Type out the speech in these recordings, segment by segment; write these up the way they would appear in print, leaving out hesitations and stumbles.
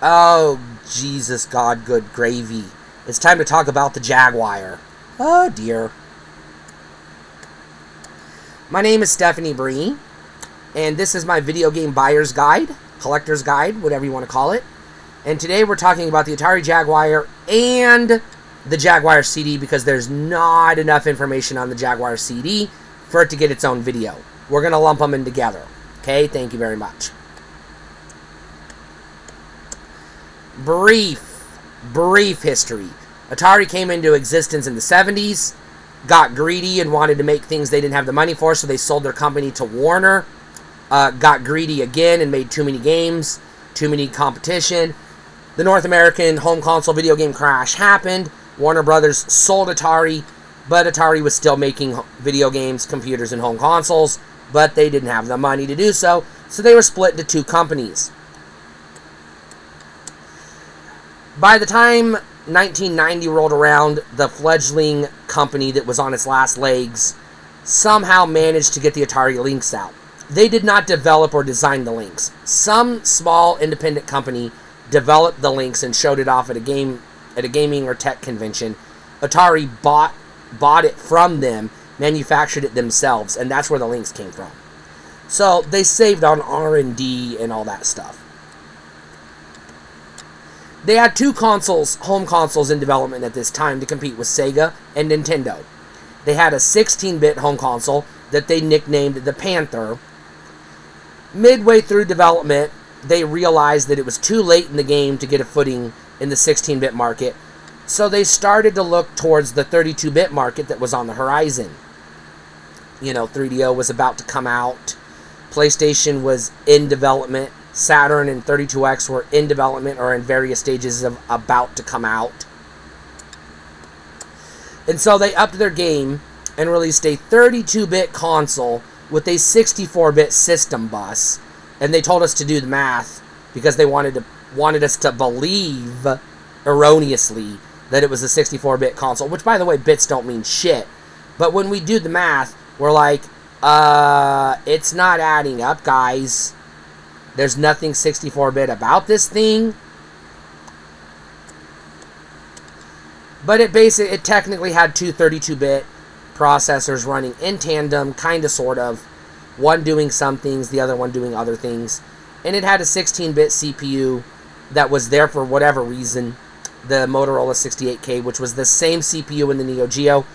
Oh, Jesus, God, good gravy. It's time to talk about the Jaguar. Oh, dear. My name is Stephanie Bree, and this is my video game buyer's guide, collector's guide, whatever you want to call it. And today we're talking about the Atari Jaguar and the Jaguar CD because there's not enough information on the Jaguar CD for it to get its own video. We're going to lump them in together. Okay, thank you very much. Brief history. Atari came into existence in the 70s, got greedy and wanted to make things they didn't have the money for, so they sold their company to Warner. Got greedy again and made too many games, too many competition. The North American home console video game crash happened. Warner Brothers sold Atari, but Atari was still making video games, computers, and home consoles, but they didn't have the money to do so, so they were split into two companies. By the time 1990 rolled around, the fledgling company that was on its last legs somehow managed to get the Atari Lynx out. They did not develop or design the Lynx. Some small independent company developed the Lynx and showed it off at a gaming or tech convention. Atari bought it from them, manufactured it themselves, and that's where the Lynx came from. So they saved on R&D and all that stuff. They had two home consoles in development at this time to compete with Sega and Nintendo. They had a 16-bit home console that they nicknamed the Panther. Midway through development, they realized that it was too late in the game to get a footing in the 16-bit market, so they started to look towards the 32-bit market that was on the horizon. 3DO was about to come out. PlayStation was in development. Saturn and 32X were in development or in various stages of about to come out. And so they upped their game and released a 32-bit console with a 64-bit system bus. And they told us to do the math because they wanted us to believe erroneously that it was a 64-bit console, which, by the way, bits don't mean shit. But when we do the math, we're like, it's not adding up, guys. There's nothing 64-bit about this thing. But it technically had two 32-bit processors running in tandem, kind of, sort of. One doing some things, the other one doing other things. And it had a 16-bit CPU that was there for whatever reason. The Motorola 68K, which was the same CPU in the Neo Geo,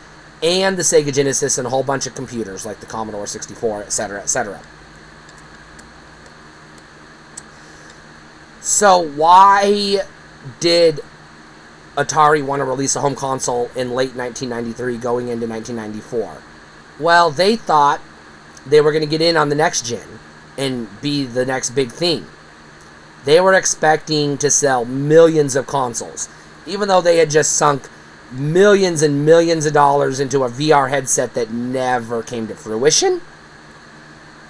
and the Sega Genesis, and a whole bunch of computers like the Commodore 64, etc., etc. So why did Atari want to release a home console in late 1993 going into 1994? Well, they thought they were going to get in on the next gen and be the next big thing. They were expecting to sell millions of consoles, even though they had just sunk millions and millions of dollars into a VR headset that never came to fruition.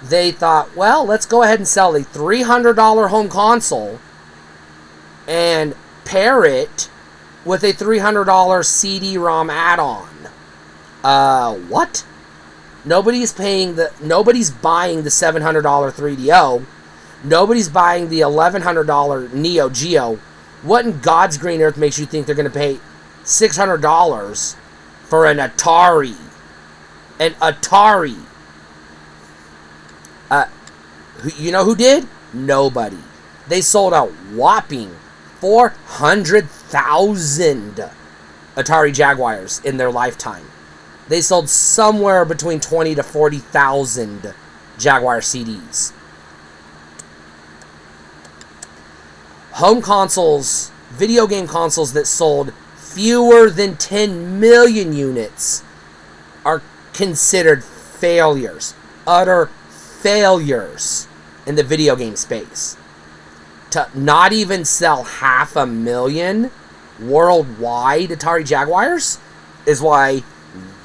They thought, well, let's go ahead and sell a $300 home console and pair it with a $300 CD-ROM add-on. What? Nobody's buying the $700 3DO. Nobody's buying the $1,100 Neo Geo. What in God's green earth makes you think they're going to pay $600 for an Atari? An Atari. You know who did? Nobody. They sold a whopping 400,000 Atari Jaguars in their lifetime. They sold somewhere between 20 to 40,000 Jaguar CDs. Home consoles, video game consoles that sold fewer than 10 million units are considered failures. Utter failures in the video game space. To not even sell 500,000 worldwide Atari Jaguars is why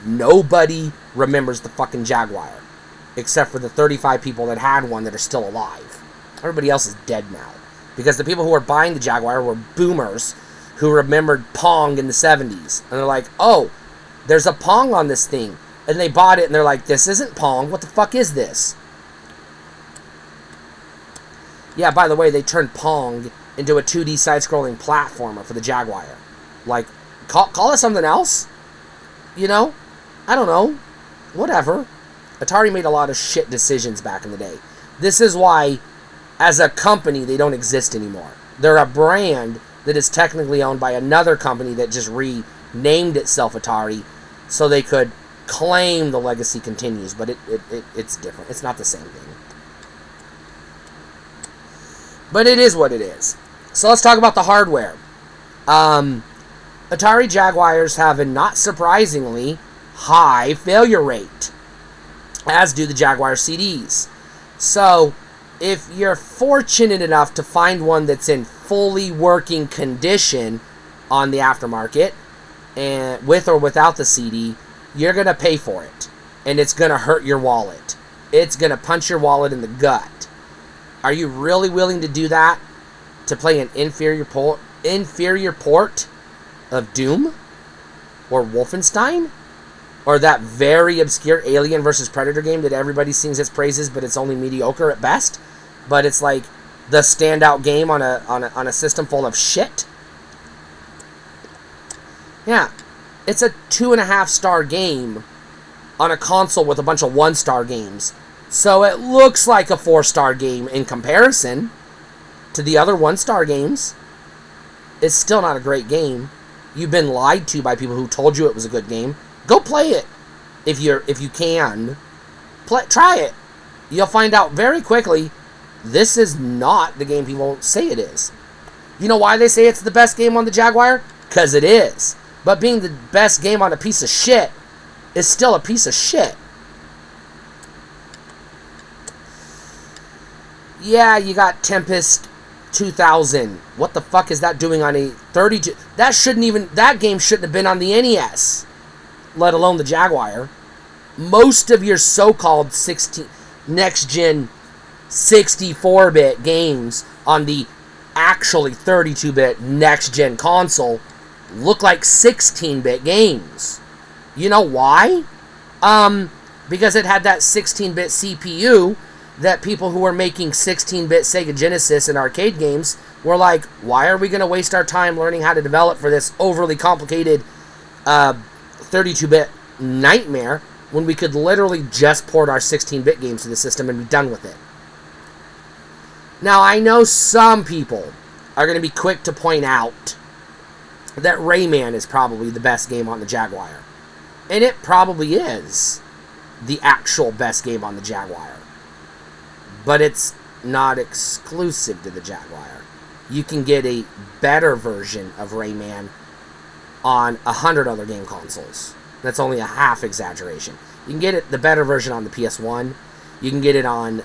nobody remembers the fucking Jaguar, except for the 35 people that had one that are still alive. Everybody else is dead now, because the people who were buying the Jaguar were boomers who remembered Pong in the 70s, and they're like, oh, there's a Pong on this thing, and they bought it, and they're like, this isn't Pong, what the fuck is this? Yeah, by the way, they turned Pong into a 2D side-scrolling platformer for the Jaguar. Like, call it something else? You know? I don't know. Whatever. Atari made a lot of shit decisions back in the day. This is why, as a company, they don't exist anymore. They're a brand that is technically owned by another company that just renamed itself Atari so they could claim the legacy continues, but it's different. It's not the same thing. But it is what it is. So let's talk about the hardware. Atari Jaguars have a, not surprisingly, high failure rate, as do the Jaguar CDs. So, if you're fortunate enough to find one that's in fully working condition on the aftermarket, and with or without the CD, you're going to pay for it. And it's going to hurt your wallet. It's going to punch your wallet in the gut. Are you really willing to do that to play an inferior port of Doom? Or Wolfenstein? Or that very obscure Alien vs. Predator game that everybody sings its praises, but it's only mediocre at best? But it's like the standout game on a system full of shit? Yeah. It's a 2.5-star game on a console with a bunch of 1-star games. So it looks like a 4-star game in comparison to the other 1-star games. It's still not a great game. You've been lied to by people who told you it was a good game. Go play it if you can. Try it. You'll find out very quickly this is not the game people say it is. You know why they say it's the best game on the Jaguar? Because it is. But being the best game on a piece of shit is still a piece of shit. Yeah, you got Tempest 2000. What the fuck is that doing on a 32? That game shouldn't have been on the NES, let alone the Jaguar. Most of your so-called next-gen 64-bit games on the actually 32-bit next-gen console look like 16-bit games. You know why? Because it had that 16-bit CPU that people who were making 16-bit Sega Genesis and arcade games were like, why are we going to waste our time learning how to develop for this overly complicated 32-bit nightmare when we could literally just port our 16-bit games to the system and be done with it? Now, I know some people are going to be quick to point out that Rayman is probably the best game on the Jaguar. And it probably is the actual best game on the Jaguar. But it's not exclusive to the Jaguar. You can get a better version of Rayman on 100 other game consoles. That's only a half exaggeration. You can get the better version on the PS1. You can get it on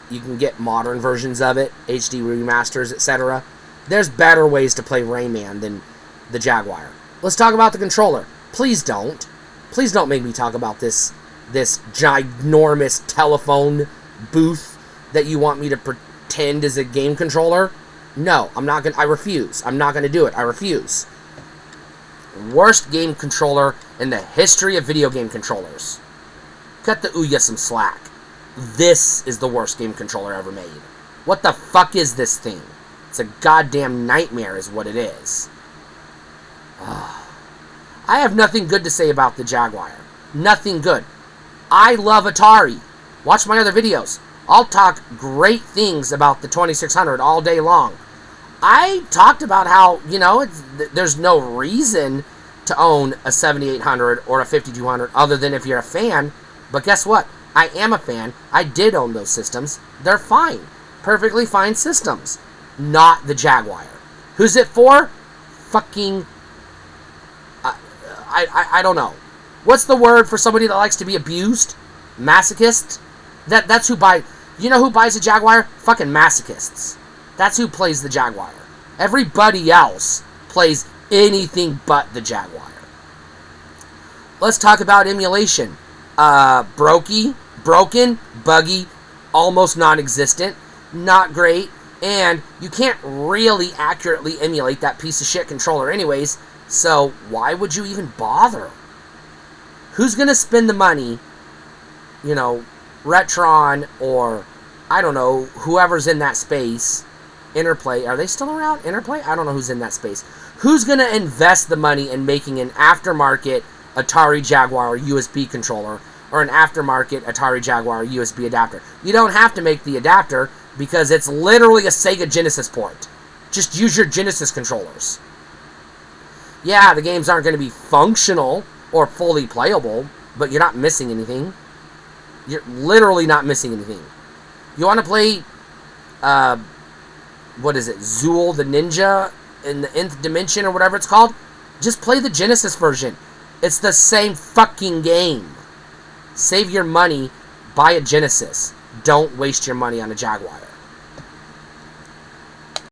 you can get modern versions of it, HD remasters, etc. There's better ways to play Rayman than the Jaguar. Let's talk about the controller. Please don't. Please don't make me talk about this ginormous telephone booth that you want me to pretend is a game controller. No, I refuse. I'm not going to do it. I refuse. Worst game controller in the history of video game controllers. Cut the Ouya some slack. This is the worst game controller ever made. What the fuck is this thing? It's a goddamn nightmare is what it is. I have nothing good to say about the Jaguar. Nothing good. I love Atari. Watch my other videos. I'll talk great things about the 2600 all day long. I talked about how, there's no reason to own a 7800 or a 5200 other than if you're a fan. But guess what? I am a fan. I did own those systems. They're fine. Perfectly fine systems. Not the Jaguar. Who's it for? Fucking... I don't know. What's the word for somebody that likes to be abused? Masochist? That's who buy... You know who buys a Jaguar? Fucking masochists. That's who plays the Jaguar. Everybody else plays anything but the Jaguar. Let's talk about emulation. Broken, buggy, almost non-existent, not great, and you can't really accurately emulate that piece of shit controller anyways, so why would you even bother? Who's gonna spend the money, Retron or, I don't know, whoever's in that space, Interplay, are they still around? Interplay? I don't know who's in that space. Who's going to invest the money in making an aftermarket Atari Jaguar USB controller or an aftermarket Atari Jaguar USB adapter? You don't have to make the adapter because it's literally a Sega Genesis port. Just use your Genesis controllers. Yeah, the games aren't going to be functional or fully playable, but you're not missing anything. You're literally not missing anything. You want to play, what is it, Zool the Ninja in the Nth Dimension or whatever it's called? Just play the Genesis version. It's the same fucking game. Save your money, buy a Genesis. Don't waste your money on a Jaguar.